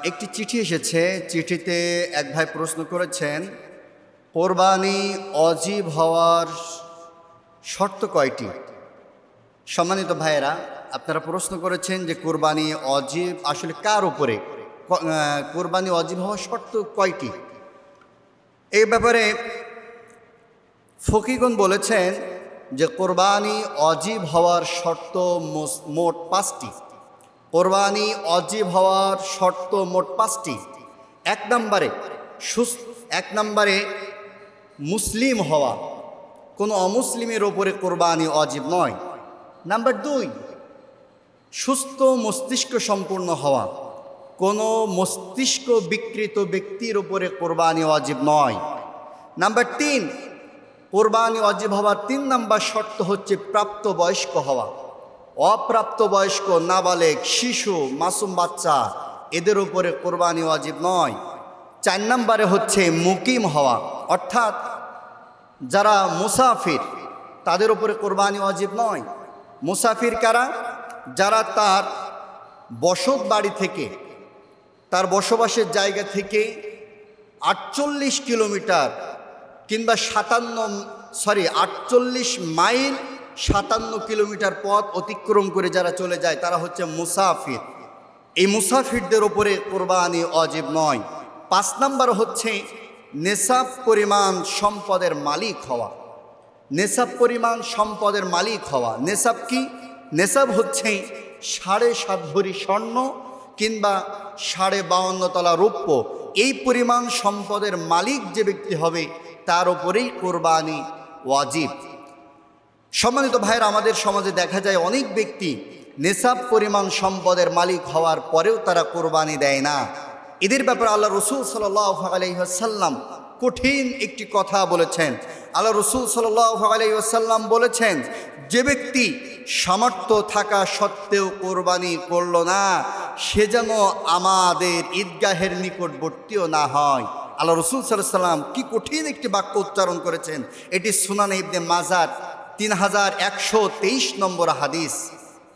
একটি চিঠি এসেছে। চিঠিতে এক ভাই প্রশ্ন করেছেন, কোরবানি অজীব হওয়ার শর্ত কয়টি? সম্মানিত ভাইয়েরা, আপনারা প্রশ্ন করেছেন যে কোরবানি অজীব আসলে কার উপরে, কোরবানি অজীব হওয়ার শর্ত কয়টি? এই ব্যাপারে ফকিগণ বলেছেন যে কোরবানি অজীব হওয়ার শর্ত মোট 5টি। কোরবানি অজীব হওয়ার শর্ত মোট 5টি। এক নম্বরে মুসলিম হওয়া, কোনো অমুসলিমের ওপরে কোরবানি অজীব নয়। নাম্বার 2, সুস্থ মস্তিষ্ক সম্পূর্ণ হওয়া, কোনো মস্তিষ্ক বিকৃত ব্যক্তির ওপরে কোরবানি অজীব নয়। নাম্বার 3, কোরবানি অজীব হওয়ার 3 নম্বর শর্ত হচ্ছে প্রাপ্তবয়স্ক হওয়া। অপ্রাপ্তবয়স্ক, নাবালেগ, শিশু, মাসুম বাচ্চা, এদের উপরে কোরবানি ওয়াজিব নয়। 4 নম্বরে হচ্ছে মুকিম হওয়া, অর্থাৎ যারা মুসাফির তাদের উপরে কোরবানি ওয়াজিব নয়। মুসাফির কারা? যারা তার বসত বাড়ি থেকে, তার বসবাসের জায়গা থেকে 48 কিলোমিটার কিংবা 48 মাইল 57 কিলোমিটার পথ অতিক্রম করে যারা চলে যায় তারা হচ্ছে মুসাফির। এই মুসাফিরদের ওপরে কোরবানি ওয়াজিব নয়। 5 নম্বর হচ্ছে নেসাব পরিমাণ সম্পদের মালিক হওয়া। নেসাব পরিমাণ সম্পদের মালিক হওয়া। নেসাব কি? নেসাব হচ্ছে 7.5 ভরি স্বর্ণ কিংবা 52.5 তলা রৌপ্য। এই পরিমাণ সম্পদের মালিক যে ব্যক্তি হবে তার ওপরেই কোরবানি ওয়াজিব। সম্মানিত ভাইয়েরা, আমাদের সমাজে দেখা যায় অনেক ব্যক্তি নেসাব পরিমাণ সম্পদের মালিক হওয়ার পরেও তারা কোরবানি দেয় না। এদের ব্যাপারে আল্লাহ রসুল সাল্লাল্লাহু আলাইহি ওয়াসাল্লাম কঠিন একটি কথা বলেছেন। আল্লাহ রসুল সাল্লাল্লাহু আলাইহি ওয়াসাল্লাম বলেছেন, যে ব্যক্তি সামর্থ্য থাকা সত্ত্বেও কোরবানি করল না, সে যেন আমাদের ঈদগাহের নিকটবর্তীও না হয়। আল্লাহ রসুল সাল্লাল্লাহু আলাইহি ওয়াসাল্লাম কি কঠিন একটি বাক্য উচ্চারণ করেছেন। এটি সুনানে ইবনে মাজাহ 3123 নম্বর হাদিস।